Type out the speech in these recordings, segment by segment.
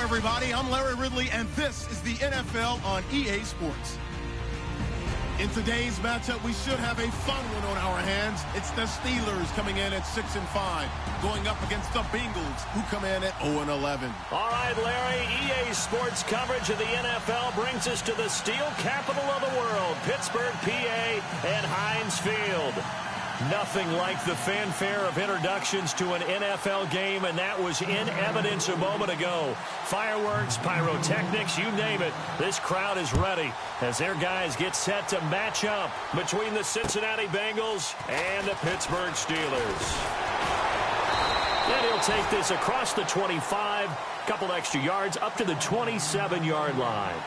everybody. I'm Larry Ridley, and this is the NFL on EA Sports. In today's matchup, we should have a fun one on our hands. It's the Steelers coming in at 6-5, going up against the Bengals, who come in at 0-11. All right, Larry, EA Sports coverage of the NFL brings us to the steel capital of the world, Pittsburgh, PA, and Heinz Field. Nothing like the fanfare of introductions to an NFL game, and that was in evidence a moment ago. Fireworks, pyrotechnics, you name it. This crowd is ready as their guys get set to match up between the Cincinnati Bengals and the Pittsburgh Steelers. And he'll take this across the 25, couple extra yards up to the 27-yard line.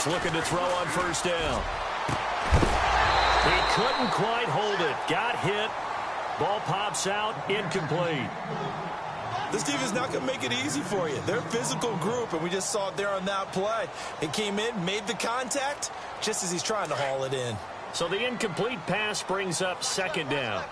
Looking to throw on first down. He couldn't quite hold it. Got hit. Ball pops out. Incomplete. This defense not going to make it easy for you. They're a physical group, and we just saw it there on that play. It came in, made the contact, just as he's trying to haul it in. So the incomplete pass brings up second down.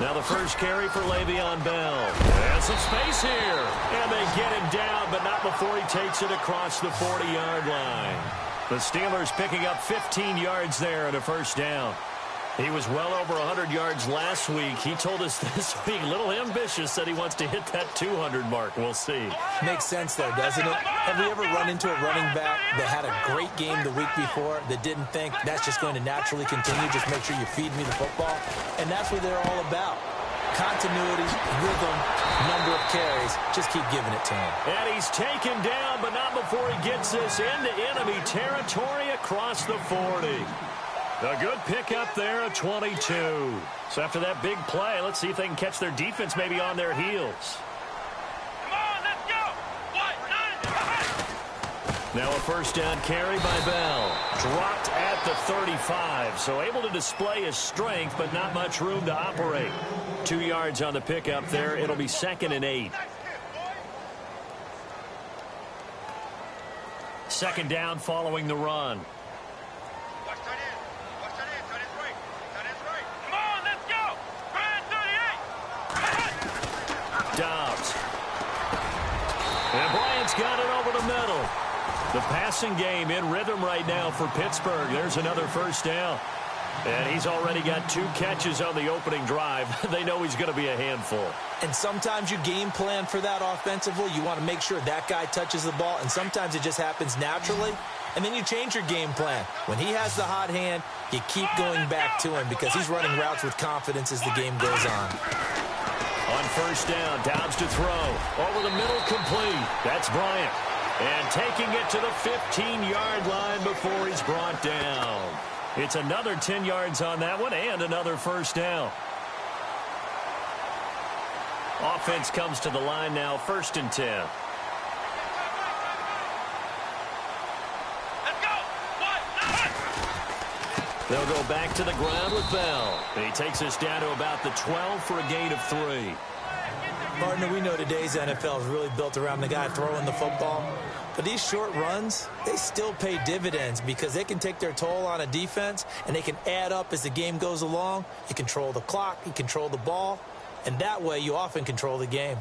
Now the first carry for Le'Veon Bell. And some space here. And they get him down, but not before he takes it across the 40-yard line. The Steelers picking up 15 yards there and a first down. He was well over 100 yards last week. He told us this week, a little ambitious, said he wants to hit that 200 mark. We'll see. Makes sense there, doesn't it? Have we ever run into a running back that had a great game the week before that didn't think that's just going to naturally continue? Just make sure you feed me the football. And that's what they're all about. Continuity, rhythm, number of carries. Just keep giving it to him. And he's taken down, but not before he gets this into enemy territory across the 40. A good pickup there at 22. So after that big play, let's see if they can catch their defense maybe on their heels. Come on, let's go. Now a first down carry by Bell. Dropped at the 35. So able to display his strength, but not much room to operate. 2 yards on the pickup there. It'll be 2nd and 8. Second down following the run. Dobbs. And Bryant's got it over the middle. The passing game in rhythm right now for Pittsburgh. There's another first down. And he's already got 2 catches on the opening drive. They know he's going to be a handful. And sometimes you game plan for that offensively. You want to make sure that guy touches the ball. And sometimes it just happens naturally. And then you change your game plan. When he has the hot hand, you keep going back to him because he's running routes with confidence as the game goes on. On first down, Dobbs to throw. Over the middle, complete. That's Bryant. And taking it to the 15-yard line before he's brought down. It's another 10 yards on that one and another first down. Offense comes to the line now, 1st and 10. They'll go back to the ground with Bell. And he takes us down to about the 12 for a gain of 3. Partner, we know today's NFL is really built around the guy throwing the football. But these short runs, they still pay dividends because they can take their toll on a defense and they can add up as the game goes along. You control the clock, you control the ball, and that way you often control the game.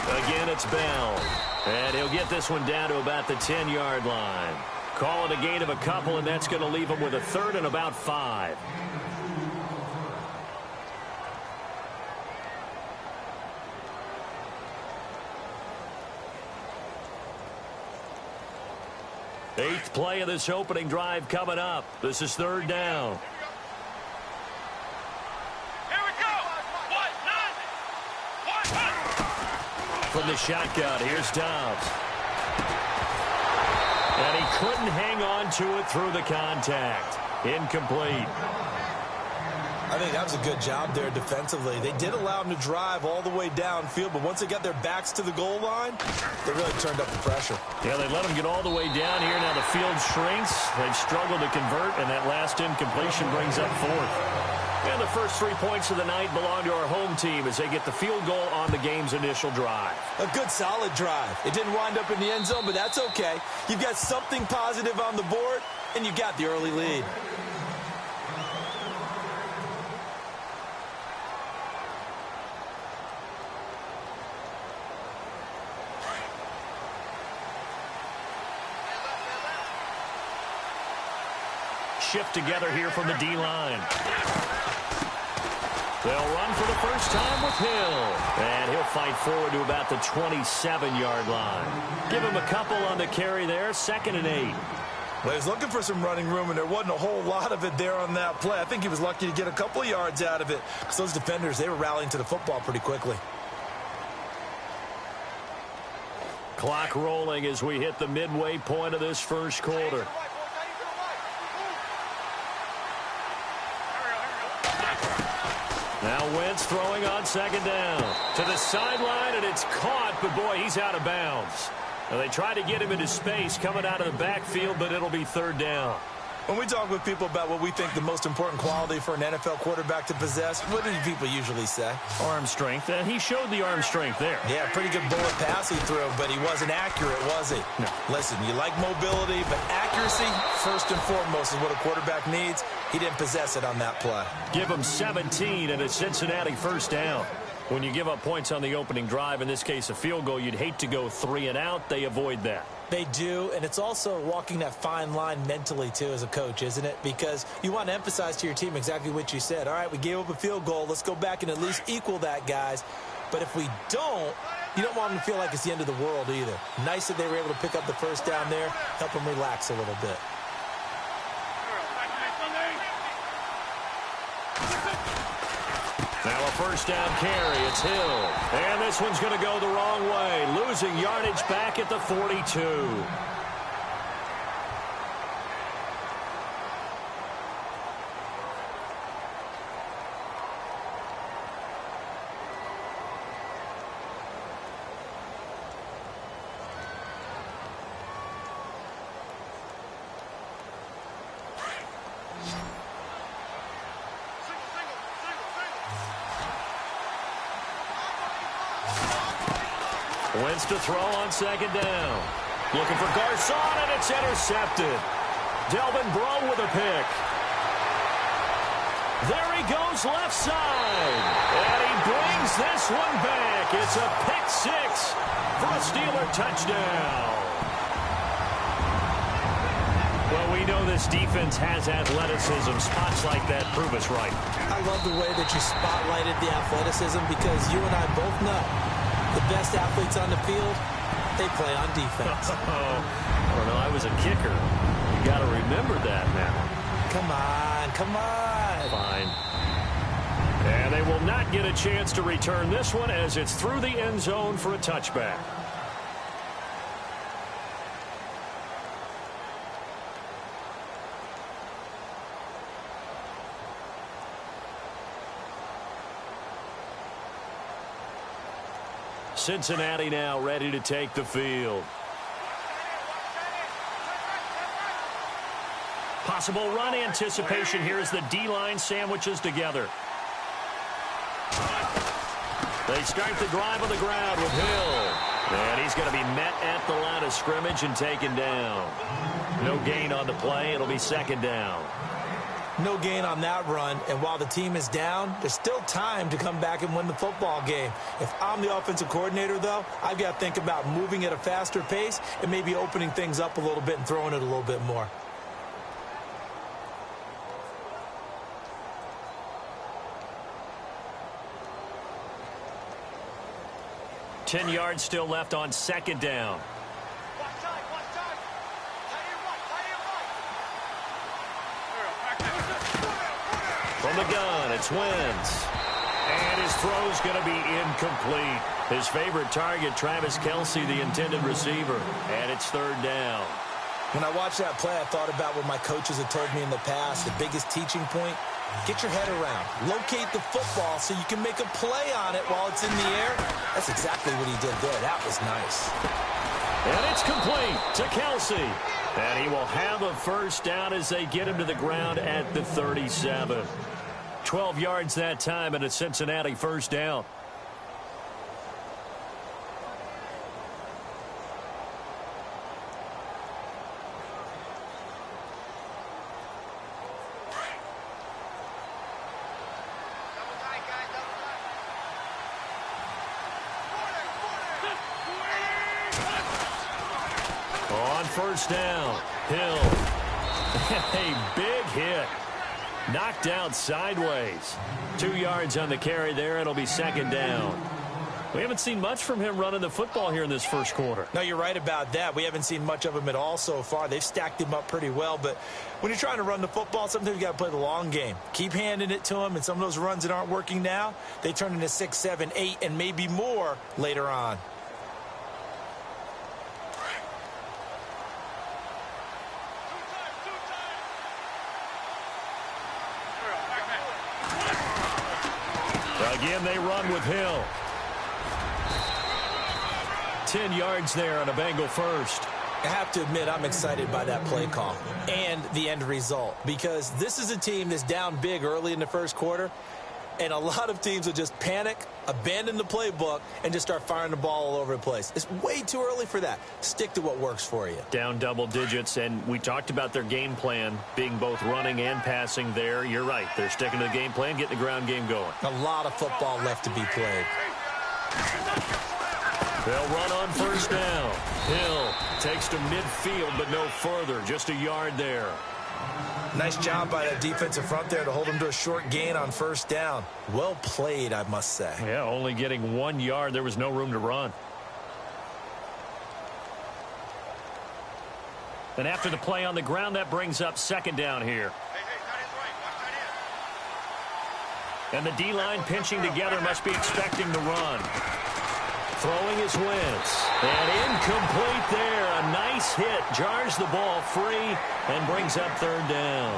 Again, it's Bell. And he'll get this one down to about the 10-yard line. Call it a gain of a couple, and that's going to leave him with a 3rd and about 5. Eighth play of this opening drive coming up. This is 3rd down. From the shotgun, here's Dobbs. And he couldn't hang on to it through the contact. Incomplete. I think that was a good job there defensively. They did allow him to drive all the way downfield, but once they got their backs to the goal line, they really turned up the pressure. Yeah, they let him get all the way down here. Now the field shrinks. They've struggled to convert, and that last incompletion brings up fourth. And the first 3 points of the night belong to our home team as they get the field goal on the game's initial drive. A good, solid drive. It didn't wind up in the end zone, but that's okay. You've got something positive on the board, and you got the early lead. Shift together here from the D-line. They'll run for the first time with Hill. And he'll fight forward to about the 27-yard line. Give him a couple on the carry there, 2nd and 8. Well, he was looking for some running room, and there wasn't a whole lot of it there on that play. I think he was lucky to get a couple of yards out of it because those defenders, they were rallying to the football pretty quickly. Clock rolling as we hit the midway point of this first quarter. Now Wentz throwing on 2nd down. To the sideline, and it's caught, but boy, he's out of bounds. Now they try to get him into space coming out of the backfield, but it'll be 3rd down. When we talk with people about what we think the most important quality for an NFL quarterback to possess, what do people usually say? Arm strength, and he showed the arm strength there. Yeah, pretty good bullet pass he threw, but he wasn't accurate, was he? No. Listen, you like mobility, but accuracy, first and foremost, is what a quarterback needs. He didn't possess it on that play. Give him 17 and a Cincinnati 1st down. When you give up points on the opening drive, in this case a field goal, you'd hate to go 3 and out. They avoid that. They do, and it's also walking that fine line mentally, too, as a coach, isn't it? Because you want to emphasize to your team exactly what you said. All right, we gave up a field goal. Let's go back and at least equal that, guys. But if we don't, you don't want them to feel like it's the end of the world either. Nice that they were able to pick up the 1st down there, help them relax a little bit. Now a 1st down carry. It's Hill. And this one's going to go the wrong way. Losing yardage back at the 42. Wentz to throw on 2nd down. Looking for Garcon, and it's intercepted. Delvin Breaux with a pick. There he goes left side. And he brings this one back. It's a pick 6 for a Steeler touchdown. Well, we know this defense has athleticism. Spots like that prove us right. I love the way that you spotlighted the athleticism because you and I both know the best athletes on the field, they play on defense. I don't know. I was a kicker. You got to remember that now. Come on, come on. Fine. And they will not get a chance to return this one as it's through the end zone for a touchback. Cincinnati now ready to take the field. Possible run anticipation here as the D-line sandwiches together. They start the drive on the ground with Hill. And he's going to be met at the line of scrimmage and taken down. No gain on the play. It'll be 2nd down. No gain on that run, and while the team is down, there's still time to come back and win the football game. If I'm the offensive coordinator, though, I've got to think about moving at a faster pace and maybe opening things up a little bit and throwing it a little bit more. Ten yards still left on 2nd down. From the gun, it's Wentz. And his throw's going to be incomplete. His favorite target, Travis Kelce, the intended receiver. And it's third down. When I watched that play, I thought about what my coaches had told me in the past. The biggest teaching point, get your head around. Locate the football so you can make a play on it while it's in the air. That's exactly what he did there. That was nice. And it's complete to Kelce. And he will have a first down as they get him to the ground at the 37. 12 yards that time and a Cincinnati first down. On first down, Hill. A big hit. Knocked out sideways. 2 yards on the carry there. It'll be second down. We haven't seen much from him running the football here in this first quarter. No, you're right about that. We haven't seen much of him at all so far. They've stacked him up pretty well. But when you're trying to run the football, sometimes you got to play the long game. Keep handing it to him. And some of those runs that aren't working now, they turn into 6, 7, 8, and maybe more later on. Again, they run with Hill. 10 yards there on a Bengal first. I have to admit, I'm excited by that play call and the end result, because this is a team that's down big early in the first quarter, and a lot of teams will just panic, abandon the playbook, and just start firing the ball all over the place. It's way too early for that. Stick to what works for you. Down double digits, and we talked about their game plan being both running and passing there. You're right. They're sticking to the game plan, getting the ground game going. A lot of football left to be played. They'll run on first down. Hill takes to midfield, but no further. Just a yard there. Nice job by that defensive front there to hold him to a short gain on first down. Well played, I must say. Yeah, only getting 1 yard. There was no room to run. And after the play on the ground, that brings up second down here. And the D-line pinching together must be expecting to run. Throwing is Wentz. And incomplete there. A nice hit. Jars the ball free and brings up third down.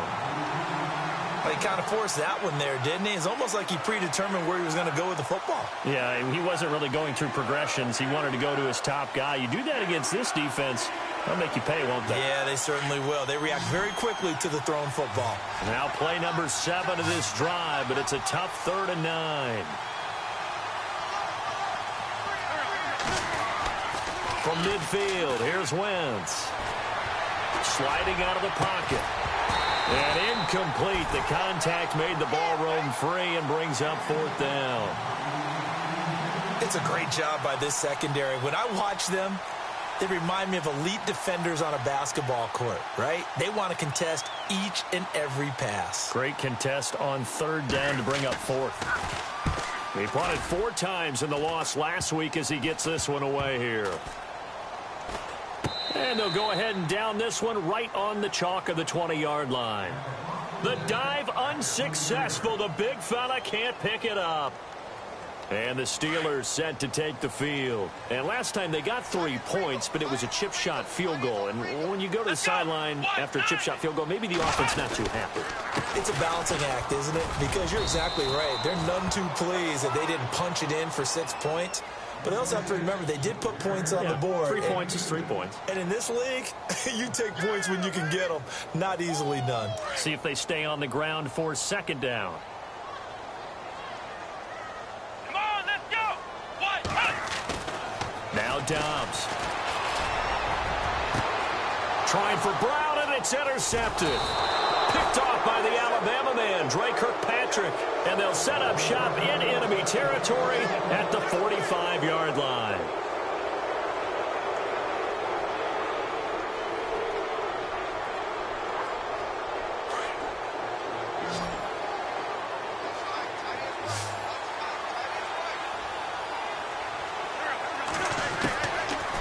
Well, he kind of forced that one there, didn't he? It's almost like he predetermined where he was going to go with the football. Yeah, he wasn't really going through progressions. He wanted to go to his top guy. You do that against this defense, they'll make you pay, won't they? Yeah, they certainly will. They react very quickly to the thrown football. Now play number 7 of this drive, but it's a tough 3rd and 9. From midfield, here's Wentz. Sliding out of the pocket. And incomplete. The contact made the ball roam free and brings up 4th down. It's a great job by this secondary. When I watch them, they remind me of elite defenders on a basketball court, right? They want to contest each and every pass. Great contest on 3rd down to bring up 4th. He punted 4 times in the loss last week as he gets this one away here. And they'll go ahead and down this one right on the chalk of the 20-yard line. The dive unsuccessful. The big fella can't pick it up. And the Steelers set to take the field. And last time they got 3 points, but it was a chip shot field goal. And when you go to the sideline after a chip shot field goal, maybe the offense not too happy. It's a balancing act, isn't it? Because you're exactly right. They're none too pleased that they didn't punch it in for 6 points. But they also have to remember they did put points on the board. 3 points is 3 points. And in this league, you take points when you can get them. Not easily done. See if they stay on the ground for 2nd down. Come on, let's go. Now Dobbs. Trying for Brown, and it's intercepted. Picked off by the Alabama man, Dre Kirkpatrick. And they'll set up shop in enemy territory at the 45-yard line.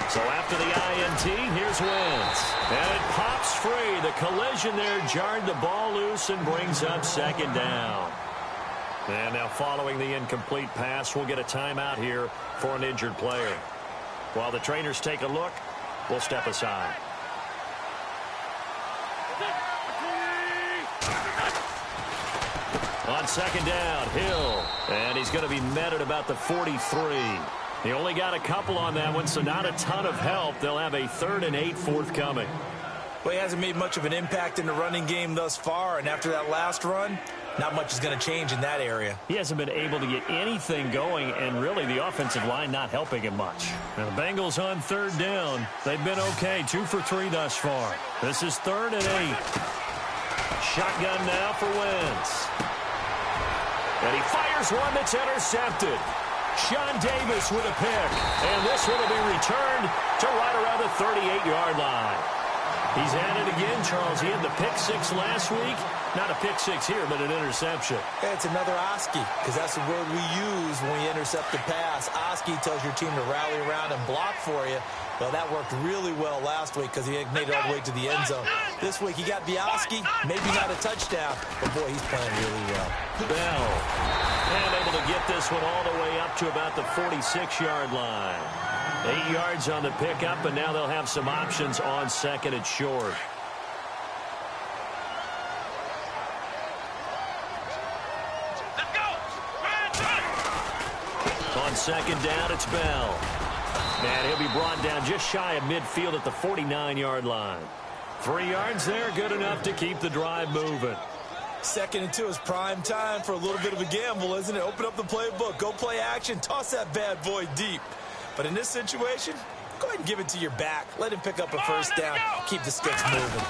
So after the INT, here's Wentz. And it pops free. The collision there jarred the ball loose and brings up 2nd down. And now following the incomplete pass, we'll get a timeout here for an injured player. While the trainers take a look, we'll step aside. On second down, Hill. And he's going to be met at about the 43. He only got a couple on that one, so not a ton of help. They'll have a 3rd and 8 forthcoming. Well, he hasn't made much of an impact in the running game thus far, and after that last run, not much is going to change in that area. He hasn't been able to get anything going, and really the offensive line not helping him much. Now the Bengals on 3rd down. They've been okay, 2 for 3 thus far. This is 3rd and 8. Shotgun now for Wentz. And he fires one that's intercepted. Sean Davis with a pick. And this one will be returned to right around the 38-yard line. He's at it again, Charles. He had the pick 6 last week. Not a pick 6 here, but an interception. Hey, it's another Oski, because that's the word we use when we intercept the pass. Oski tells your team to rally around and block for you. Well, that worked really well last week because he made it all the way to the end zone. This week he got the Oski, maybe not a touchdown, but boy, he's playing really well. Bell. And able to get this one all the way up to about the 46-yard line. 8 yards on the pickup, and now they'll have some options on 2nd and short. Let's go. On 2nd down, it's Bell. And he'll be brought down just shy of midfield at the 49-yard line. 3 yards there, good enough to keep the drive moving. 2nd and 2 is prime time for a little bit of a gamble, isn't it? Open up the playbook, go play action, toss that bad boy deep. But in this situation, go ahead and give it to your back. Let him pick up a first down. Keep the sticks moving.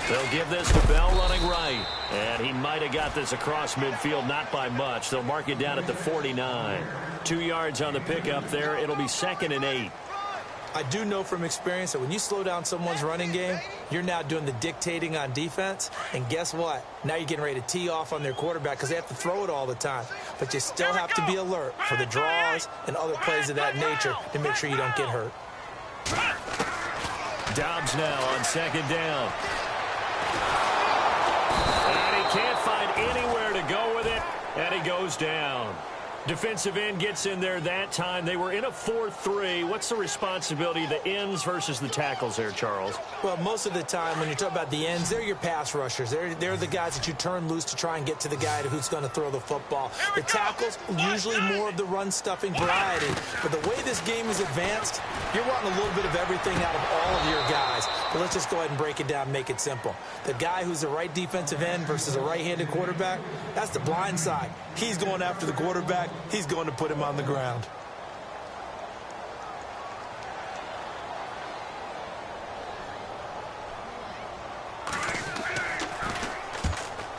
They'll give this to Bell running right. And he might have got this across midfield, not by much. They'll mark it down at the 49. 2 yards on the pickup there. It'll be 2nd and 8. I do know from experience that when you slow down someone's running game, you're now doing the dictating on defense. And guess what? Now you're getting ready to tee off on their quarterback because they have to throw it all the time. But you still have to be alert for the draws and other plays of that nature to make sure you don't get hurt. Dobbs now on 2nd down. And he can't find anywhere to go with it, and he goes down. Defensive end gets in there that time. They were in a 4-3. What's the responsibility of the ends versus the tackles there, Charles? Well, most of the time when you talk about the ends, they're your pass rushers. They're the guys that you turn loose to try and get to the guy who's going to throw the football. The tackles, usually more of the run-stuffing variety. But the way this game is advanced, you're wanting a little bit of everything out of all of your guys. But let's just go ahead and break it down and make it simple. The guy who's the right defensive end versus a right-handed quarterback, that's the blind side. He's going after the quarterback. He's going to put him on the ground.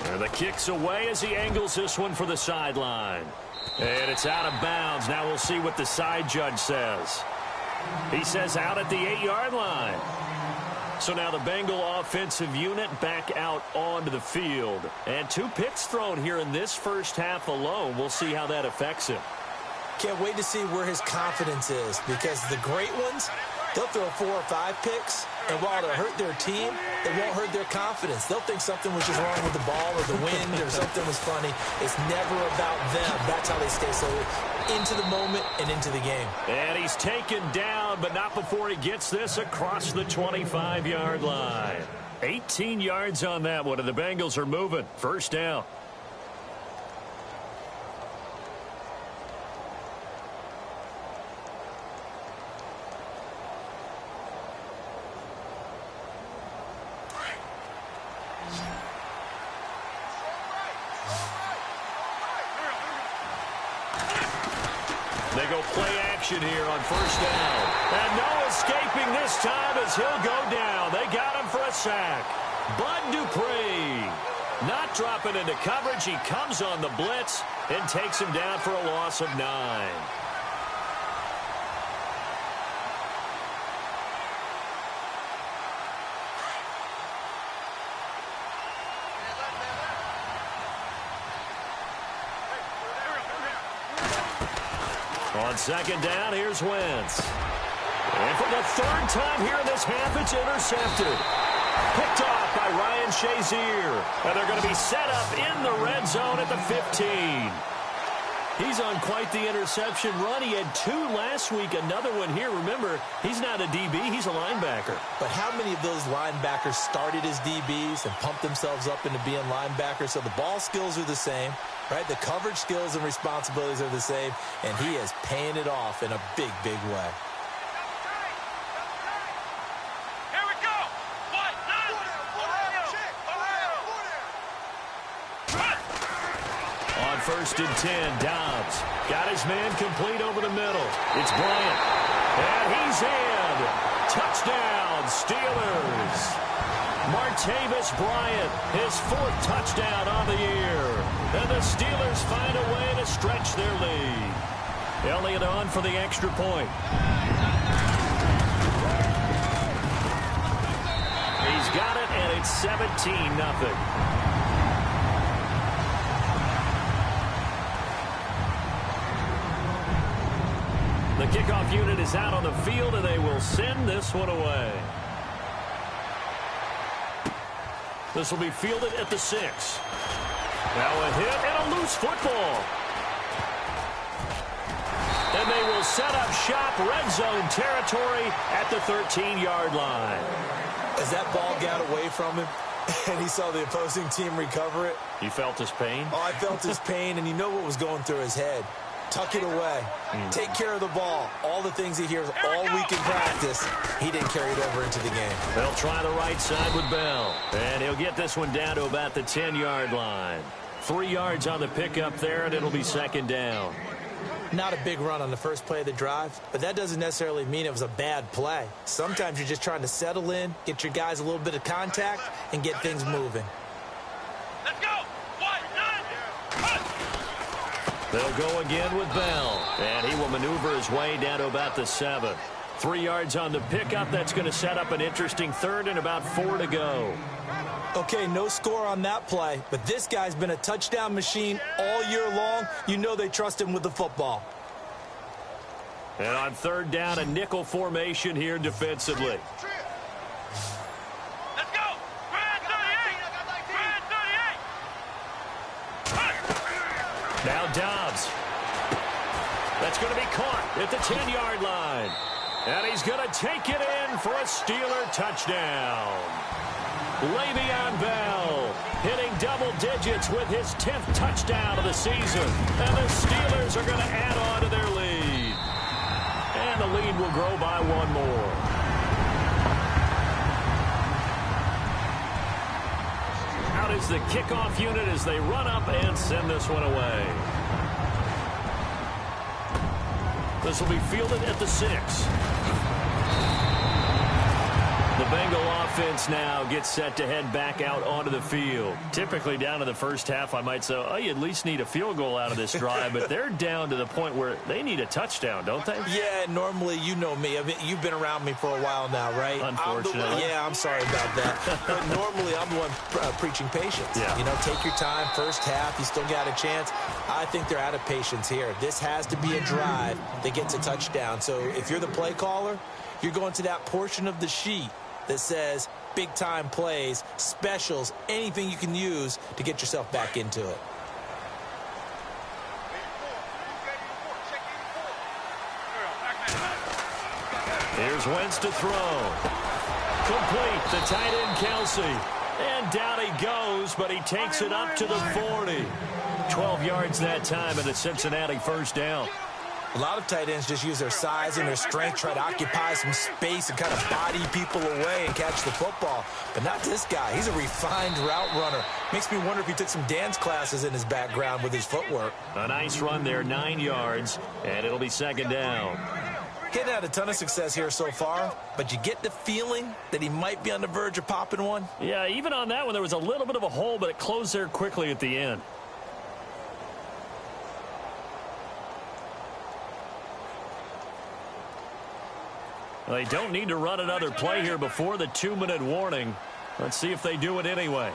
And the kick's away as he angles this one for the sideline. And it's out of bounds. Now we'll see what the side judge says. He says out at the 8-yard line. So now the Bengal offensive unit back out onto the field. And 2 picks thrown here in this first half alone. We'll see how that affects him. Can't wait to see where his confidence is, because the great ones, they'll throw 4 or 5 picks, and while it'll hurt their team, it won't hurt their confidence. They'll think something was just wrong with the ball or the wind or something was funny. It's never about them. That's how they stay so into the moment and into the game. And he's taken down, but not before he gets this across the 25-yard line. 18 yards on that one, and the Bengals are moving. First down. They go play action here on first down. And no escaping this time as he'll go down. They got him for a sack. Bud Dupree not dropping into coverage. He comes on the blitz and takes him down for a loss of 9. On second down, here's Wentz. And for the 3rd time here in this half, it's intercepted. Picked off by Ryan Shazier. And they're going to be set up in the red zone at the 15. He's on quite the interception run. He had 2 last week, another one here. Remember, he's not a DB, he's a linebacker. But how many of those linebackers started as DBs and pumped themselves up into being linebackers? So the ball skills are the same, right? The coverage skills and responsibilities are the same, and he is paying it off in a big, big way. Here we go. What? On 1st and 10, Dobbs got his man complete over the middle. It's Bryant. And he's in. Touchdown, Steelers. Martavis Bryant, his 4th touchdown on the year. And the Steelers find a way to stretch their lead. Elliott on for the extra point. He's got it, and it's 17-0. The kickoff unit is out on the field, and they will send this one away. This will be fielded at the 6. Now a hit and a loose football. And they will set up shop, red zone territory at the 13-yard line. As that ball got away from him and he saw the opposing team recover it. You felt his pain? Oh, I felt his pain, and you know what was going through his head. Tuck it away. Take care of the ball. All the things he hears all week in practice, he didn't carry it over into the game. They'll try the right side with Bell. And he'll get this one down to about the 10-yard line. 3 yards on the pickup there, and it'll be 2nd down. Not a big run on the first play of the drive, but that doesn't necessarily mean it was a bad play. Sometimes you're just trying to settle in, get your guys a little bit of contact, and get things moving. Let's go. What? They'll go again with Bell, and he will maneuver his way down to about the 7. 3 yards on the pickup. That's going to set up an interesting 3rd and about 4 to go. Okay, no score on that play, but this guy's been a touchdown machine all year long. You know they trust him with the football. And on 3rd down, a nickel formation here defensively. Let's go. Grand 38. Grand 38. Now Dobbs. That's going to be caught at the 10-yard line. And he's going to take it in for a Steeler touchdown. Le'Veon Bell hitting double digits with his 10th touchdown of the season. And the Steelers are going to add on to their lead. And the lead will grow by 1 more. Out is the kickoff unit as they run up and send this one away. This will be fielded at the 6. The Bengal offense now gets set to head back out onto the field. Typically down to the first half, I might say, oh, you at least need a field goal out of this drive, but they're down to the point where they need a touchdown, don't they? Yeah, normally, you know me. I mean, you've been around me for a while now, right? Unfortunately. I'm sorry about that. But normally, I'm the one preaching patience. Yeah. You know, take your time, first half, you still got a chance. I think they're out of patience here. This has to be a drive that gets a touchdown. So if you're the play caller, you're going to that portion of the sheet that says big-time plays, specials, anything you can use to get yourself back into it. Here's Wentz to throw. Complete, the tight end Kelsey. And down he goes, but he takes it up to the 40. 12 yards that time and a Cincinnati 1st down. A lot of tight ends just use their size and their strength, try to occupy some space and kind of body people away and catch the football. But not this guy. He's a refined route runner. Makes me wonder if he took some dance classes in his background with his footwork. A nice run there, 9 yards, and it'll be 2nd down. He hadn't had a ton of success here so far, but you get the feeling that he might be on the verge of popping one. Yeah, even on that one, there was a little bit of a hole, but it closed there quickly at the end. They don't need to run another play here before the 2-minute warning. Let's see if they do it anyway.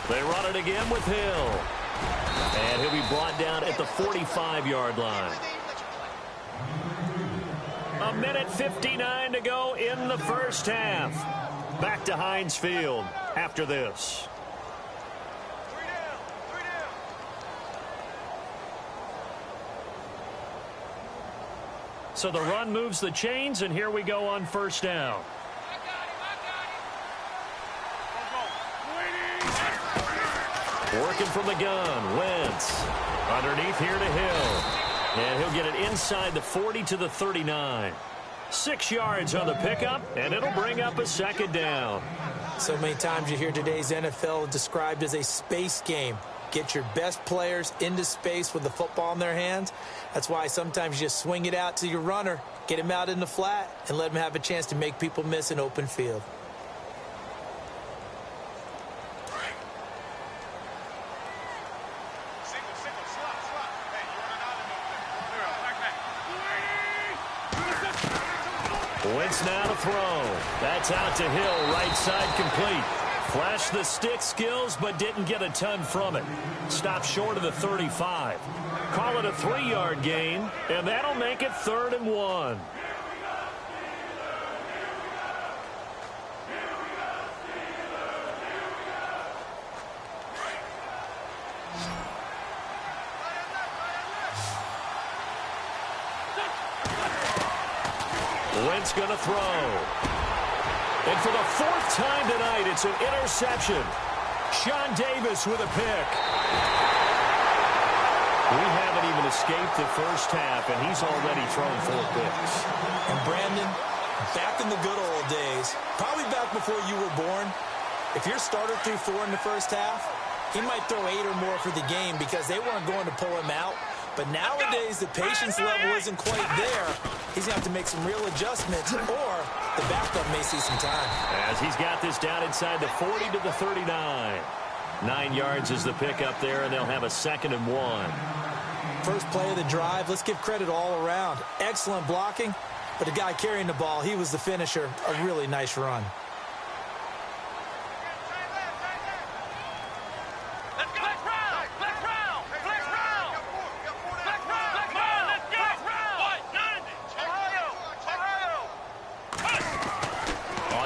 They run it again with Hill. And he'll be brought down at the 45-yard line. A minute 59 to go in the first half. Back to Heinz Field after this. So the run moves the chains, and here we go on first down. Working from the gun, Wentz. Underneath here to Hill. And he'll get it inside the 40 to the 39. 6 yards on the pickup, and it'll bring up a second down. So many times you hear today's NFL described as a space game. Get your best players into space with the football in their hands. That's why sometimes you just swing it out to your runner, get him out in the flat, and let him have a chance to make people miss an open field. Wentz now to throw. That's out to Hill, right side complete. Flashed the stick skills, but didn't get a ton from it. Stopped short of the 35. Call it a 3-yard gain, and that'll make it 3rd and 1. Wentz going to throw. And for the 4th time tonight, it's an interception. Sean Davis with a pick. We haven't even escaped the first half, and he's already thrown 4 picks. And Brandon, back in the good old days, probably back before you were born, if your starter threw 4 in the first half, he might throw 8 or more for the game because they weren't going to pull him out. But nowadays, the patience level isn't quite there. He's going to have to make some real adjustments, or the backup may see some time. As he's got this down inside the 40 to the 39. 9 yards is the pickup there, and they'll have a 2nd and 1. First play of the drive, let's give credit all around. Excellent blocking, but the guy carrying the ball, he was the finisher. A really nice run.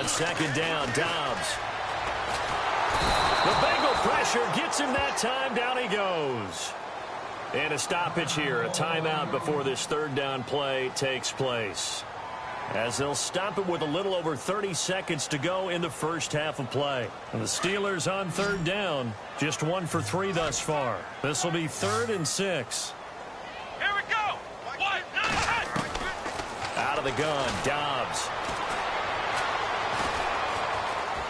Second down, Dobbs. The Bengal pressure gets him that time. Down he goes. And a stoppage here, a timeout before this 3rd down play takes place. As they'll stop it with a little over 30 seconds to go in the first half of play. And the Steelers on 3rd down, just 1 for 3 thus far. This will be 3rd and 6. Here we go. Out of the gun, Dobbs.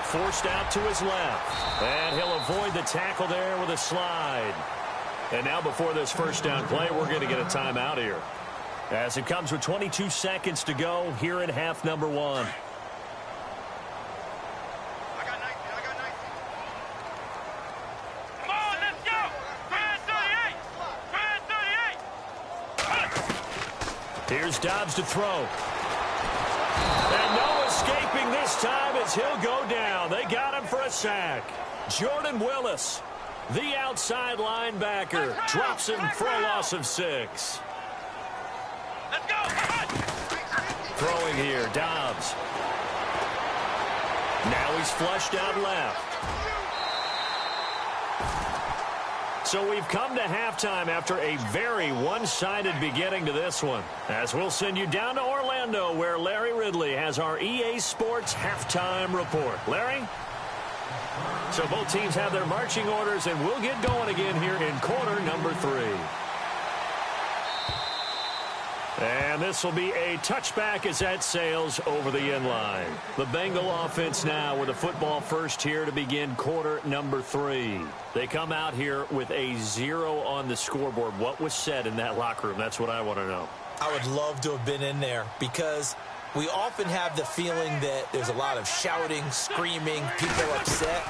Forced out to his left. And he'll avoid the tackle there with a slide. And now before this first down play, we're going to get a timeout here. As it comes with 22 seconds to go here in half number 1. I got 19. Come on, let's go. 38. Here's Dobbs to throw. And no escaping this time as he'll go down. They got him for a sack. Jordan Willis, the outside linebacker, drops him for a loss of 6. Let's go. Throwing here, Dobbs. Now he's flushed out left. So we've come to halftime after a very one-sided beginning to this one. As we'll send you down to Orlando, where Larry Ridley has our EA Sports halftime report. Larry? So both teams have their marching orders, and we'll get going again here in quarter number 3. And this will be a touchback as that sails over the end line. The Bengal offense now with a football first here to begin quarter number 3. They come out here with a 0 on the scoreboard. What was said in that locker room? That's what I want to know. I would love to have been in there because we often have the feeling that there's a lot of shouting, screaming, people upset.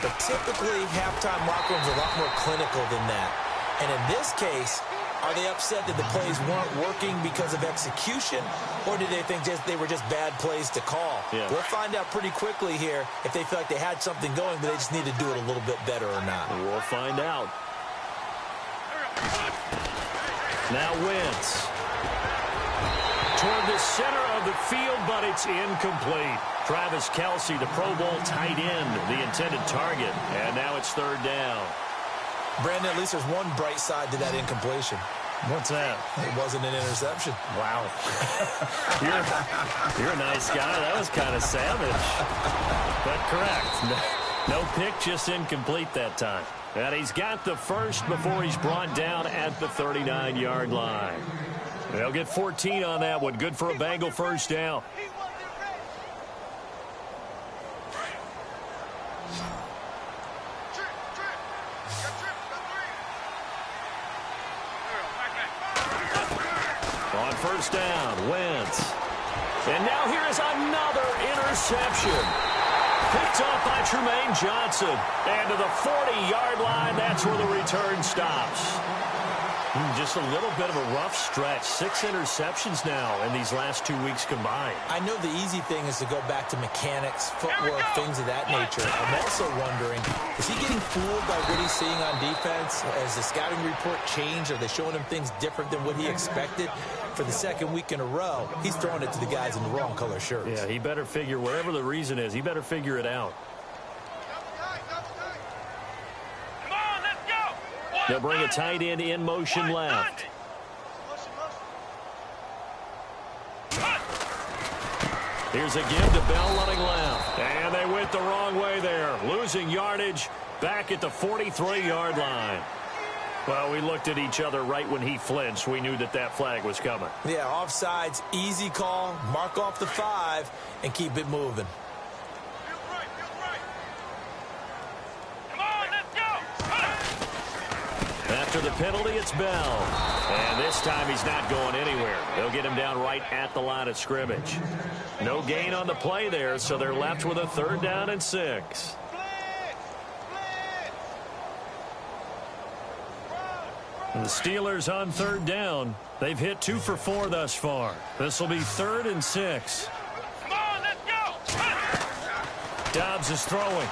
But typically, halftime locker rooms are a lot more clinical than that. And in this case, are they upset that the plays weren't working because of execution, or do they think they were just bad plays to call? Yeah. We'll find out pretty quickly here if they feel like they had something going, but they just need to do it a little bit better or not. We'll find out. Now Wentz. toward the center of the field, but it's incomplete. Travis Kelce, the Pro Bowl tight end, the intended target. And now it's third down. Brandon, at least there's one bright side to that incompletion. What's that? It wasn't an interception. Wow. You're a nice guy. That was kind of savage. But correct. No pick, just incomplete that time. And he's got the first before he's brought down at the 39-yard line. They'll get 14 on that one. Good for a Bengal first down. On first down, Wentz. And now here is another interception. Picked off by Tremaine Johnson. And to the 40-yard line, that's where the return stops. Just a little bit of a rough stretch. 6 interceptions now in these last 2 weeks combined. I know the easy thing is to go back to mechanics, footwork, things of that nature. I'm also wondering, is he getting fooled by what he's seeing on defense? Has the scouting report changed? Are they showing him things different than what he expected? For the second week in a row, he's throwing it to the guys in the wrong color shirts. Yeah, he better figure, whatever the reason is, he better figure it out. They'll bring a tight end in motion left. Here's a give to Bell running left. And they went the wrong way there. Losing yardage back at the 43-yard line. Well, we looked at each other right when he flinched. We knew that that flag was coming. Yeah, offsides, easy call, mark off the 5, and keep it moving. After the penalty, it's Bell. And this time he's not going anywhere. They'll get him down right at the line of scrimmage. No gain on the play there, so they're left with a third down and 6. And the Steelers on third down. They've hit 2 for 4 thus far. This will be 3rd and 6. Come on, let's go. Dobbs is throwing.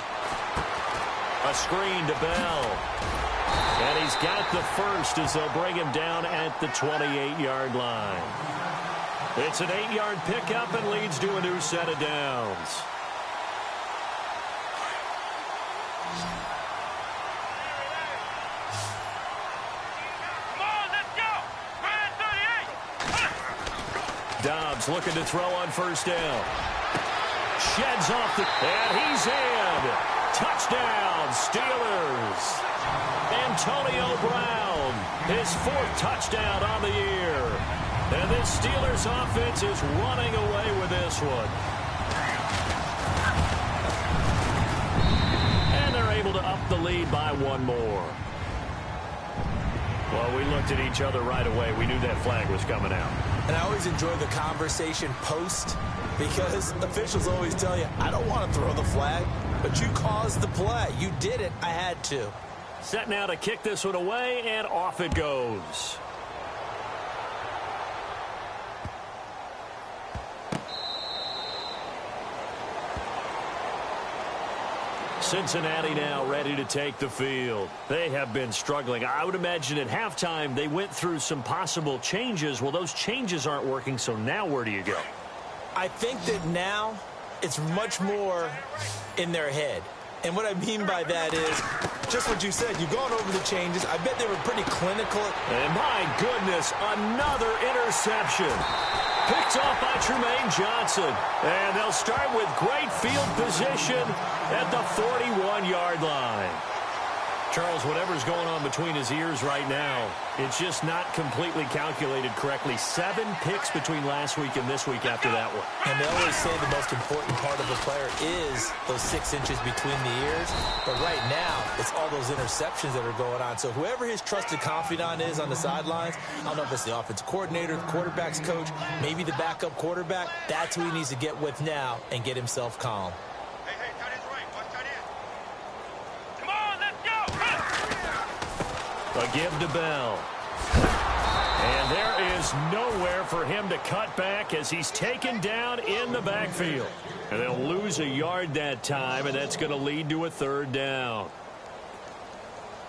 A screen to Bell. And he's got the first as they'll bring him down at the 28-yard line. It's an 8-yard pickup and leads to a new set of downs. Come on, let's go. Dobbs looking to throw on first down. Sheds off the... And he's in. Touchdown, Steelers. Antonio Brown, his 4th touchdown on the year. And this Steelers offense is running away with this one. And they're able to up the lead by 1 more. Well, we looked at each other right away. We knew that flag was coming out. And I always enjoy the conversation post because officials always tell you, I don't want to throw the flag, but you caused the play. You did it. I had to. Set now to kick this one away, and off it goes. Cincinnati now ready to take the field. They have been struggling. I would imagine at halftime they went through some possible changes. Well, those changes aren't working, so now where do you go? I think that now it's much more in their head. And what I mean by that is just what you said. You've gone over the changes. I bet they were pretty clinical. And my goodness, another interception. Picked off by Tremaine Johnson. And they'll start with great field position at the 41-yard line. Charles, whatever's going on between his ears right now, it's just not completely calculated correctly. 7 picks between last week and this week after that one. And they always say the most important part of a player is those 6 inches between the ears. But right now, it's all those interceptions that are going on. So whoever his trusted confidant is on the sidelines, I don't know if it's the offensive coordinator, the quarterback's coach, maybe the backup quarterback, that's who he needs to get with now and get himself calm. A give to Bell. And there is nowhere for him to cut back as he's taken down in the backfield. And they'll lose a yard that time, and that's going to lead to a third down.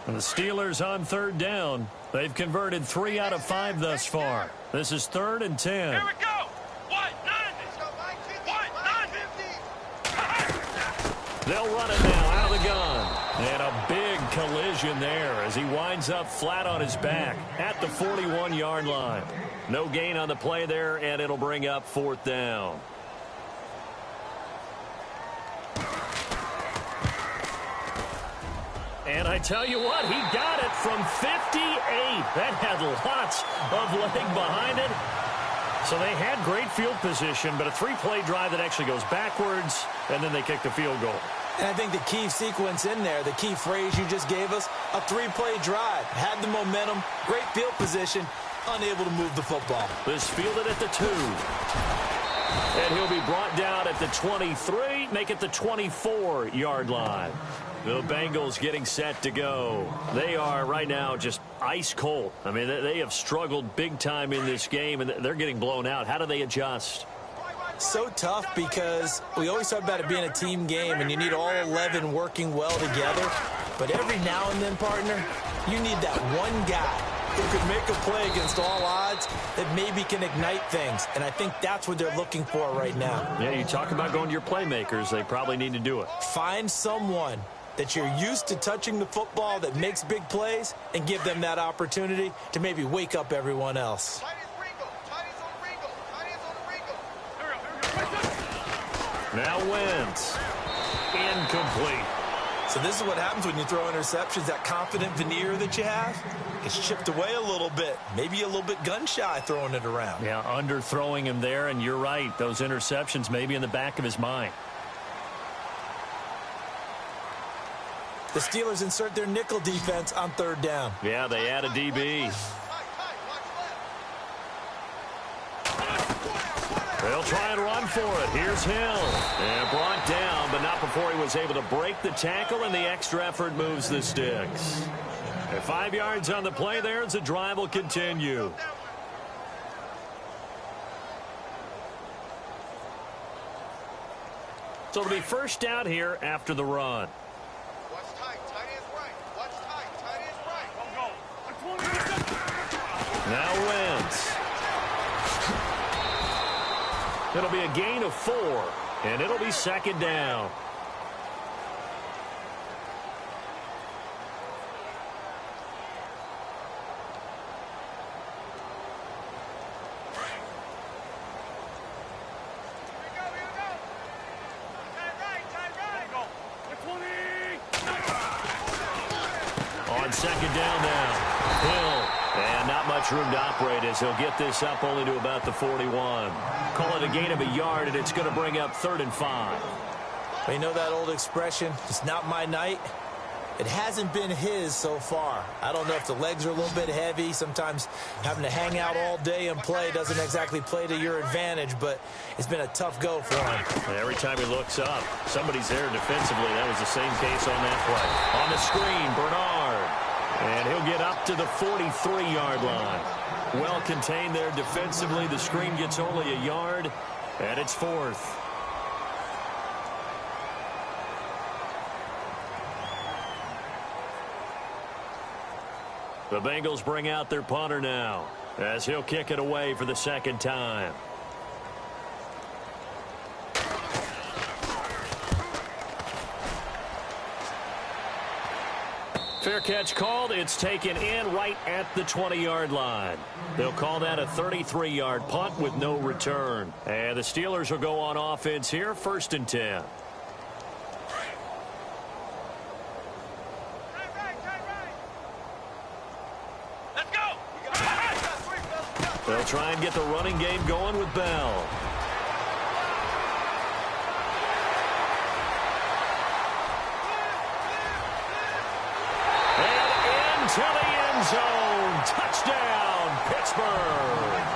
And the Steelers on third down. They've converted 3 out of 5 thus far. This is 3rd and 10. Here we go. They'll run it now out of the gun. And a big collision there as he winds up flat on his back at the 41-yard line. No gain on the play there, and it'll bring up 4th down. And I tell you what, he got it from 58. That had lots of leg behind it. So they had great field position, but a 3-play drive that actually goes backwards, and then they kick the field goal. And I think the key sequence in there, the key phrase you just gave us, a 3-play drive. Had the momentum, great field position, unable to move the football. This fielded at the 2. And he'll be brought down at the 23, make it the 24-yard line. The Bengals getting set to go. They are right now just ice cold. I mean, they have struggled big time in this game, and they're getting blown out. How do they adjust? So tough because we always talk about it being a team game, and you need all 11 working well together. But every now and then, partner, you need that one guy who could make a play against all odds that maybe can ignite things. And I think that's what they're looking for right now. Yeah, you talk about going to your playmakers. They probably need to do it. Find someone that you're used to touching the football that makes big plays and give them that opportunity to maybe wake up everyone else. Now Wentz. Incomplete. So this is what happens when you throw interceptions. That confident veneer that you have gets chipped away a little bit. Maybe a little bit gun-shy throwing it around. Yeah, underthrowing him there, and you're right. Those interceptions maybe in the back of his mind. The Steelers insert their nickel defense on 3rd down. Yeah, they add a DB. They'll try and run for it. Here's Hill. And brought down, but not before he was able to break the tackle, and the extra effort moves the sticks. And 5 yards on the play there as the drive will continue. So it'll be first down here after the run. Now Wentz. It'll be a gain of 4, and it'll be 2nd down. On 2nd down now. Hill. And not much room to operate as he'll get this up only to about the 41. Call it a gain of a yard, and it's going to bring up 3rd and 5. Well, you know that old expression, it's not my night? It hasn't been his so far. I don't know if the legs are a little bit heavy. Sometimes having to hang out all day and play doesn't exactly play to your advantage, but it's been a tough go for him. Every time he looks up, somebody's there defensively. That was the same case on that play. On the screen, Bernard. And he'll get up to the 43-yard line. Well contained there defensively. The screen gets only a yard, and it's 4th. The Bengals bring out their punter now as he'll kick it away for the 2nd time. Fair catch called. It's taken in right at the 20-yard line. They'll call that a 33-yard punt with no return. And the Steelers will go on offense here, 1st and 10. Let's go! They'll try and get the running game going with Bell. To the end zone. Touchdown, Pittsburgh.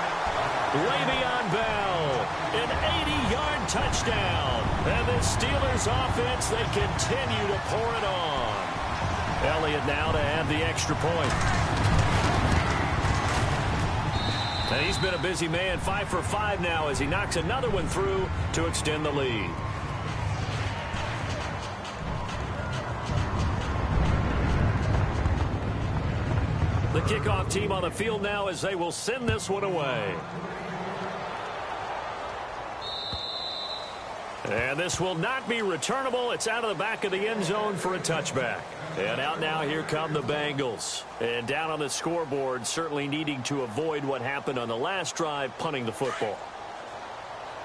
Le'Veon Bell, an 80-yard touchdown. And the Steelers offense, they continue to pour it on. Elliott now to add the extra point. And he's been a busy man, 5 for 5 now as he knocks another one through to extend the lead. The kickoff team on the field now as they will send this one away. And this will not be returnable. It's out of the back of the end zone for a touchback. And out now, here come the Bengals. And down on the scoreboard, certainly needing to avoid what happened on the last drive, punting the football.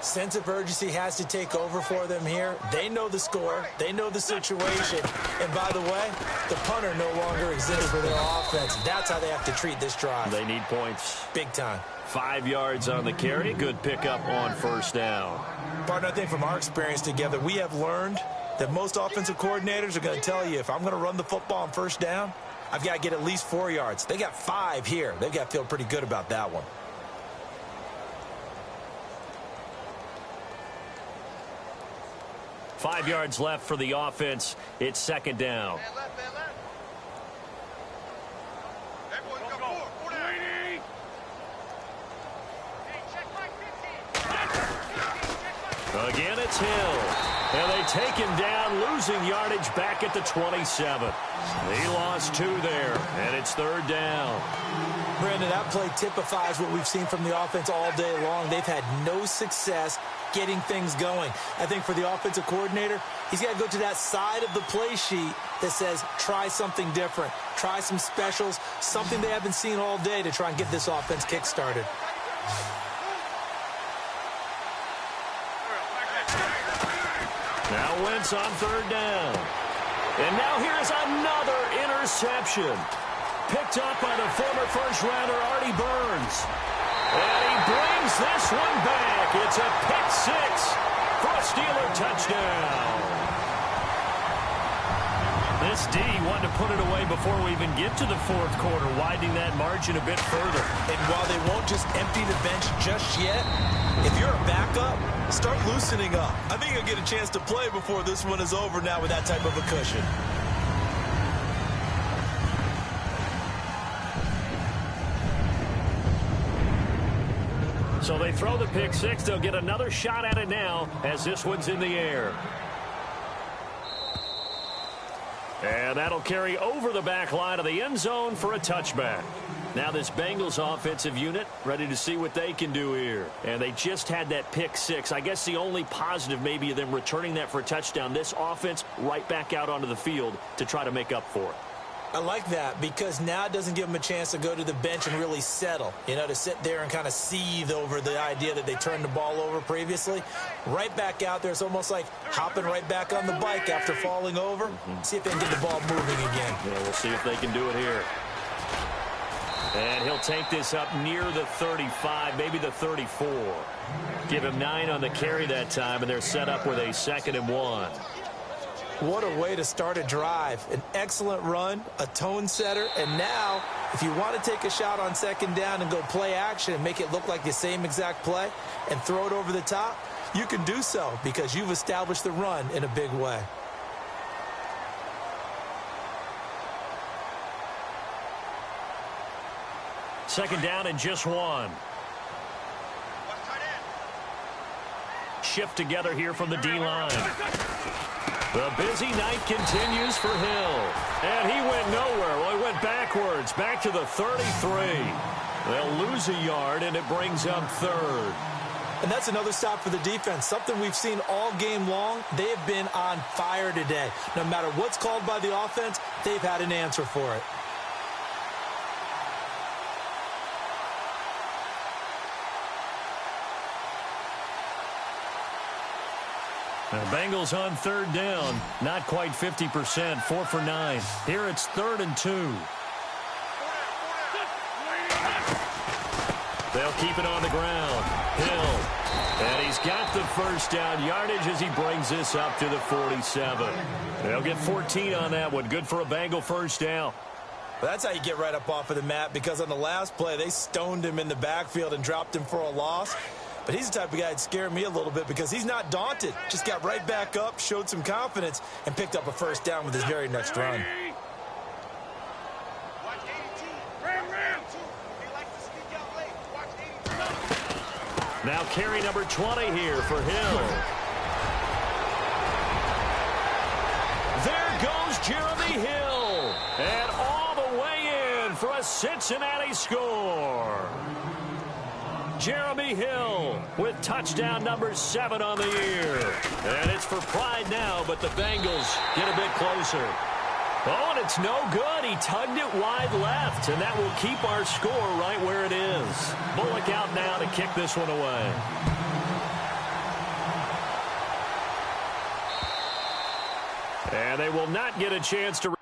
Sense of urgency has to take over for them here. They know the score. They know the situation. And by the way, the punter no longer exists for their offense. That's how they have to treat this drive. They need points. Big time. 5 yards on the carry. Good pickup on first down. Partner, I think from our experience together, we have learned that most offensive coordinators are going to tell you, if I'm going to run the football on first down, I've got to get at least 4 yards. They got 5 here. They've got to feel pretty good about that one. Five yards left for the offense. It's second down. Again, it's Hill. And they take him down, losing yardage back at the 27. He lost 2 there, and it's third down. Brandon, that play typifies what we've seen from the offense all day long. They've had no success getting things going. I think for the offensive coordinator, he's got to go to that side of the play sheet that says, try something different. Try some specials, something they haven't seen all day to try and get this offense kick-started. Now Wentz on third down. And now here's another interception. Picked up by the former first-rounder Artie Burns. And he brings this one back. It's a pick 6 for a Steeler touchdown. This D wanted to put it away before we even get to the fourth quarter, widening that margin a bit further. And while they won't just empty the bench just yet, if you're a backup, start loosening up. I think you'll get a chance to play before this one is over now with that type of a cushion. So they throw the pick 6. They'll get another shot at it now as this one's in the air. And that'll carry over the back line of the end zone for a touchback. Now this Bengals offensive unit ready to see what they can do here. And they just had that pick 6. I guess the only positive maybe of them returning that for a touchdown. This offense right back out onto the field to try to make up for it. I like that because now it doesn't give them a chance to go to the bench and really settle, to sit there and kind of seethe over the idea that they turned the ball over previously. Right back out there, it's almost like hopping right back on the bike after falling over. See if they can get the ball moving again. Yeah, we'll see if they can do it here. And he'll take this up near the 35, maybe the 34. Give him 9 on the carry that time, and they're set up with a 2nd and 1. What a way to start a drive. An excellent run, a tone setter, and now if you want to take a shot on second down and go play action and make it look like the same exact play and throw it over the top, you can do so because you've established the run in a big way. Second down and just 1. Shift together here from the D-line. The busy night continues for Hill. And he went nowhere. Well, he went backwards, back to the 33. They'll lose a yard, and it brings up 3rd. And that's another stop for the defense, something we've seen all game long. They have been on fire today. No matter what's called by the offense, they've had an answer for it. The Bengals on third down, not quite 50%, 4 for 9. Here it's 3rd and 2. They'll keep it on the ground. Hill. And he's got the first down yardage as he brings this up to the 47. They'll get 14 on that one. Good for a Bengal first down. Well, that's how you get right up off of the mat, because on the last play, they stoned him in the backfield and dropped him for a loss. But he's the type of guy that scared me a little bit because he's not daunted. Just got right back up, showed some confidence, and picked up a first down with his very next run. Now carry number 20 here for Hill. There goes Jeremy Hill. And all the way in for a Cincinnati score. Jeremy Hill with touchdown number 7 on the year. And it's for pride now, but the Bengals get a bit closer. Oh, and it's no good. He tugged it wide left, and that will keep our score right where it is. Bullock out now to kick this one away. And they will not get a chance to...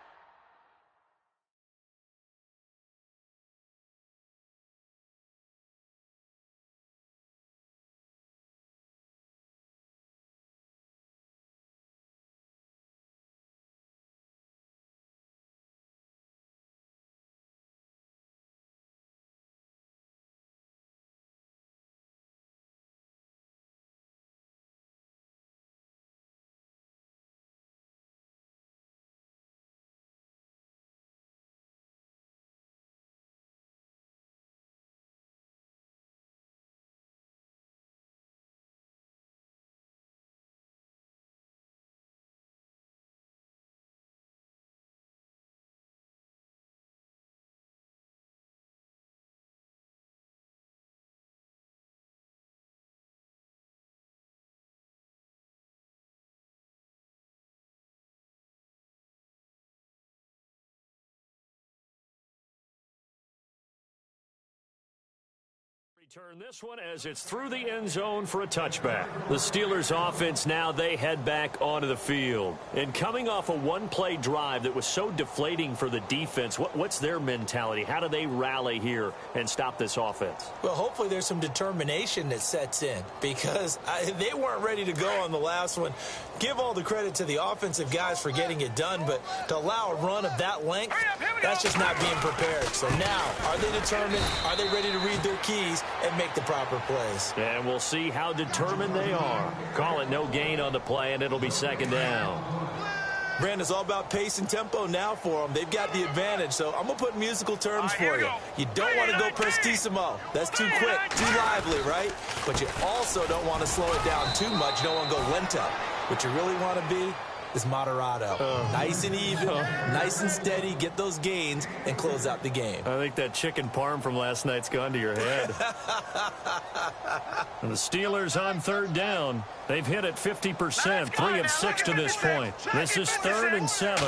Return this one as it's through the end zone for a touchback. The Steelers offense now, they head back onto the field. And coming off a one-play drive that was so deflating for the defense, what's their mentality? How do they rally here and stop this offense? Well, hopefully there's some determination that sets in because they weren't ready to go on the last one. Give all the credit to the offensive guys for getting it done, but to allow a run of that length, that's just not being prepared. So now, are they determined? Are they ready to read their keys and make the proper plays? And we'll see how determined they are. Call it no gain on the play, and it'll be second down. Brandon, it's all about pace and tempo now for them. They've got the advantage, so I'm going to put musical terms for you. You don't want to go prestissimo. That's too quick, too lively, right? But you also don't want to slow it down too much. You don't want to go lento. What you really want to be is moderato. Nice and even, nice and steady, get those gains, and close out the game. I think that chicken parm from last night's gone to your head. And the Steelers on third down. They've hit it 50%, 3 of 6 to this point. This is 3rd and 7.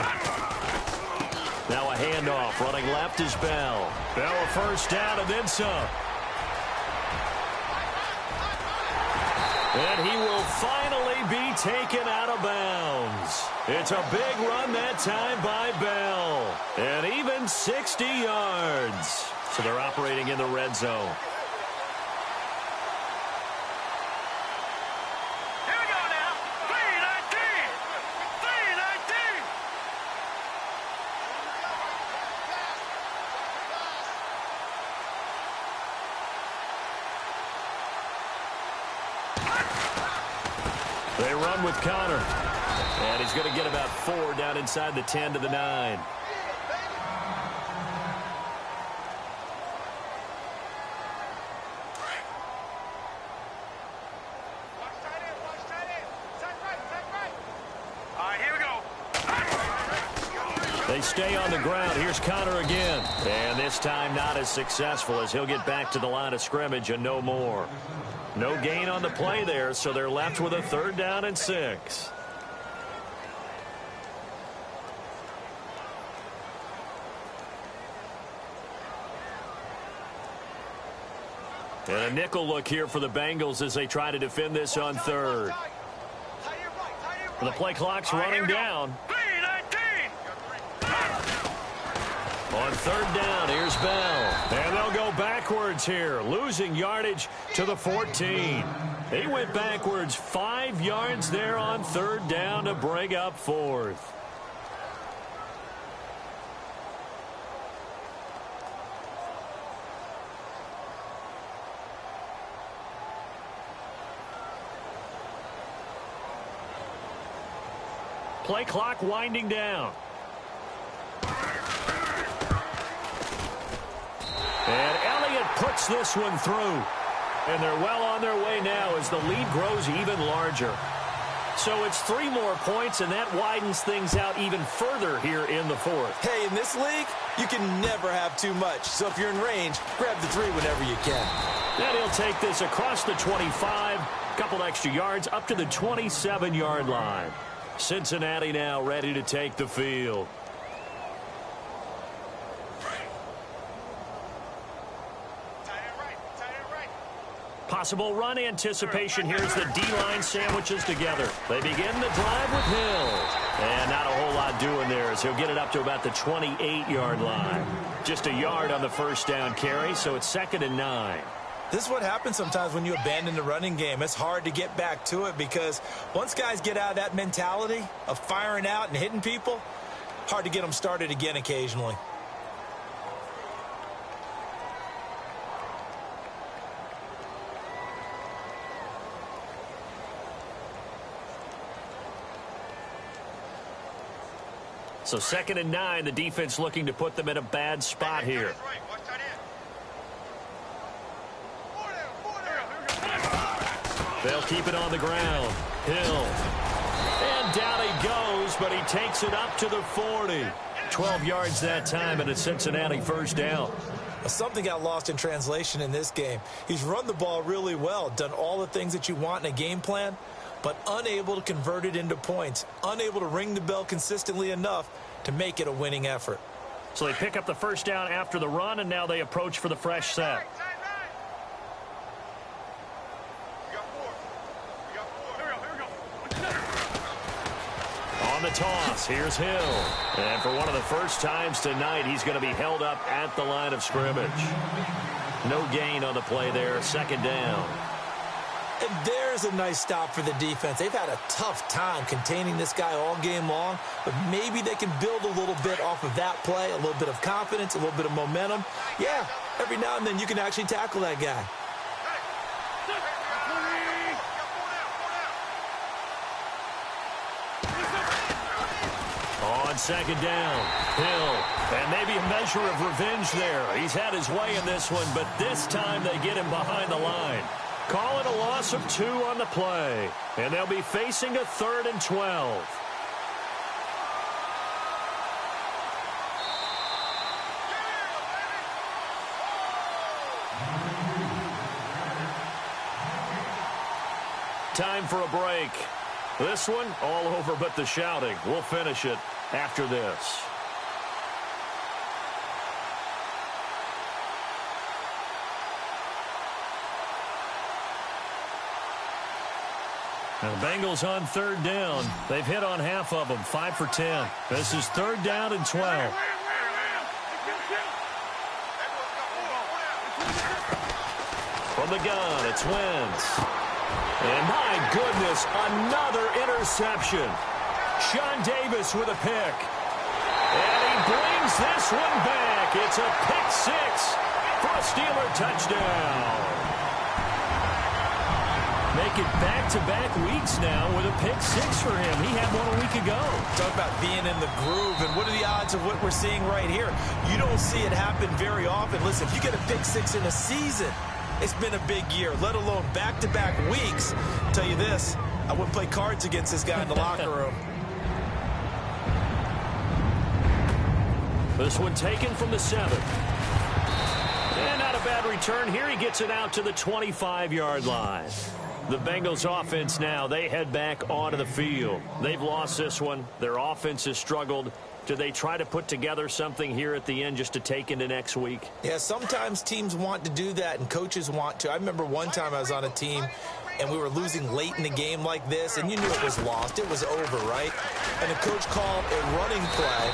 Now a handoff, running left is Bell. Bell a first down and then some. And he will finally be taken out of bounds. It's a big run that time by Bell. And even 60 yards. So they're operating in the red zone. Here we go now. 3-19. 3-19. They run with Connor. And he's going to get about 4 down inside the 10 to the 9. All right, here we go. They stay on the ground. Here's Connor again. And this time not as successful as he'll get back to the line of scrimmage and no more. No gain on the play there, so they're left with a 3rd down and 6. And a nickel look here for the Bengals as they try to defend this on 3rd. The play clock's running down. 3-19. On 3rd down, here's Bell. And they'll go backwards here, losing yardage to the 14. They went backwards 5 yards there on 3rd down to bring up 4th. Play clock winding down. And Elliott puts this one through. And they're well on their way now as the lead grows even larger. So it's 3 more points, and that widens things out even further here in the 4th. Hey, in this league, you can never have too much. So if you're in range, grab the 3 whenever you can. And he'll take this across the 25, couple extra yards up to the 27-yard line. Cincinnati now ready to take the field. Possible run anticipation. Here's the D-line sandwiches together. They begin the drive with Hill. And not a whole lot doing there as he'll get it up to about the 28-yard line. Just a yard on the first down carry, so it's 2nd and 9. This is what happens sometimes when you abandon the running game. It's hard to get back to it because once guys get out of that mentality of firing out and hitting people, hard to get them started again occasionally. So 2nd and 9, the defense looking to put them in a bad spot here. They'll keep it on the ground. Hill. And down he goes, but he takes it up to the 40. 12 yards that time and a Cincinnati first down. Something got lost in translation in this game. He's run the ball really well, done all the things that you want in a game plan, but unable to convert it into points, unable to ring the bell consistently enough to make it a winning effort. So they pick up the first down after the run, and now they approach for the fresh set. On the toss, here's Hill. And for one of the first times tonight, he's going to be held up at the line of scrimmage. No gain on the play there, 2nd down. And there's a nice stop for the defense. They've had a tough time containing this guy all game long, but maybe they can build a little bit off of that play, a little bit of confidence, a little bit of momentum. Yeah, every now and then you can actually tackle that guy. On 2nd down, Hill. And maybe a measure of revenge there. He's had his way in this one, but this time they get him behind the line. Call it a loss of 2 on the play. And they'll be facing a 3rd and 12. Time for a break. This one, all over but the shouting. We'll finish it after this. And the Bengals on 3rd down. They've hit on half of them, 5 for 10. This is 3rd down and 12. From the gun, it's Wentz. And my goodness, another interception. Sean Davis with a pick. And he brings this one back. It's a pick 6 for a Steeler touchdown. Make it back-to-back weeks now with a pick 6 for him. He had one a week ago. Talk about being in the groove, and what are the odds of what we're seeing right here? You don't see it happen very often. Listen, if you get a pick 6 in a season, it's been a big year, let alone back-to-back weeks. I'll tell you this, I wouldn't play cards against this guy in the locker room. This one taken from the 7. And not a bad return here. He gets it out to the 25-yard line. The Bengals offense now, they head back onto the field. They've lost this one. Their offense has struggled. Do they try to put together something here at the end just to take into next week? Yeah, sometimes teams want to do that and coaches want to. I remember one time I was on a team and we were losing late in the game like this, and you knew it was lost. It was over, right? And the coach called a running play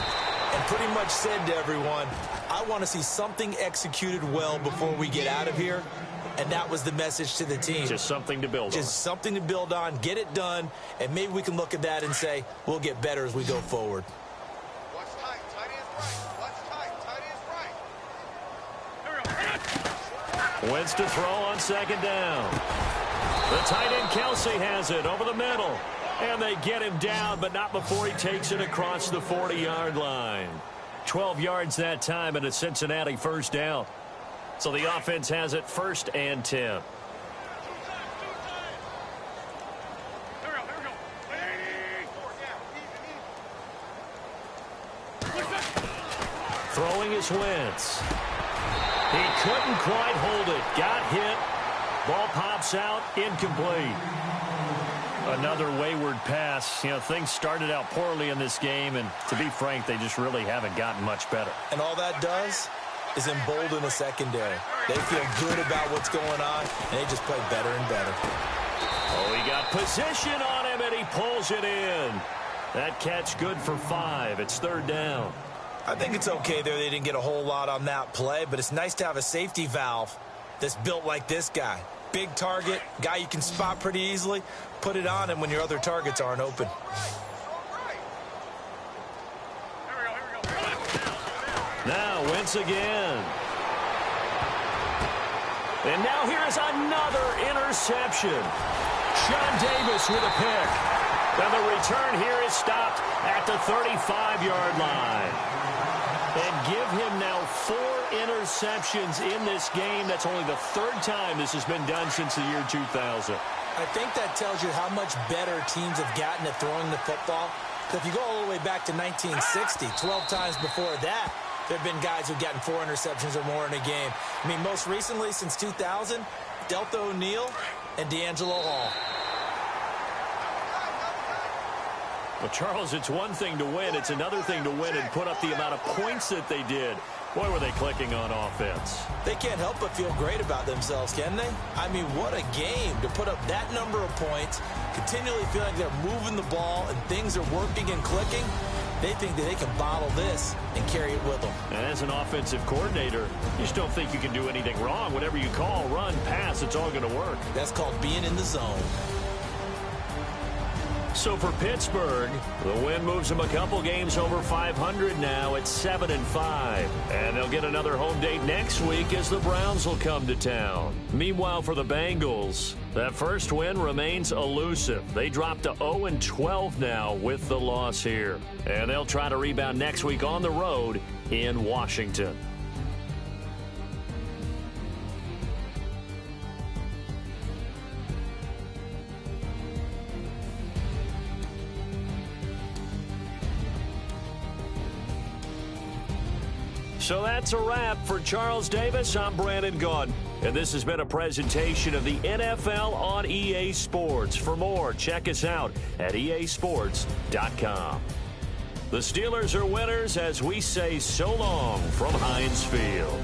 and pretty much said to everyone, I want to see something executed well before we get out of here. And that was the message to the team. Just something to build on. Just something to build on, get it done, and maybe we can look at that and say, we'll get better as we go forward. Watch tight, tight end's right. Watch tight, tight end's right. Wentz to throw on 2nd down. The tight end Kelsey has it over the middle. And they get him down, but not before he takes it across the 40-yard line. 12 yards that time and a Cincinnati first down. So the offense has it 1st and 10. Throwing is Wentz. He couldn't quite hold it. Got hit. Ball pops out. Incomplete. Another wayward pass. You know, things started out poorly in this game, and to be frank, they just really haven't gotten much better. And all that does is embolden the secondary. They feel good about what's going on, and they just play better and better. Oh, he got position on him, and he pulls it in. That catch good for 5. It's 3rd down. I think it's okay there. They didn't get a whole lot on that play, but it's nice to have a safety valve that's built like this guy. Big target, guy you can spot pretty easily. Put it on him when your other targets aren't open. Now Wentz again. And now here is another interception. Sean Davis with a pick. And the return here is stopped at the 35-yard line. And give him now 4 interceptions in this game. That's only the 3rd time this has been done since the year 2000. I think that tells you how much better teams have gotten at throwing the football. Because if you go all the way back to 1960, 12 times before that, there have been guys who've gotten 4 interceptions or more in a game. I mean, most recently, since 2000, Delta O'Neal and D'Angelo Hall. Well, Charles, it's one thing to win. It's another thing to win and put up the amount of points that they did. Boy, were they clicking on offense. They can't help but feel great about themselves, can they? I mean, what a game to put up that number of points, continually feeling like they're moving the ball and things are working and clicking. They think that they can bottle this and carry it with them. And as an offensive coordinator, you just don't think you can do anything wrong. Whatever you call, run, pass, it's all going to work. That's called being in the zone. So for Pittsburgh, the win moves them a couple games over 500 now at 7-5. And they'll get another home date next week as the Browns will come to town. Meanwhile, for the Bengals, that first win remains elusive. They drop to 0-12 now with the loss here. And they'll try to rebound next week on the road in Washington. So that's a wrap. For Charles Davis, I'm Brandon Gaudin. And this has been a presentation of the NFL on EA Sports. For more, check us out at easports.com. The Steelers are winners as we say so long from Heinz Field.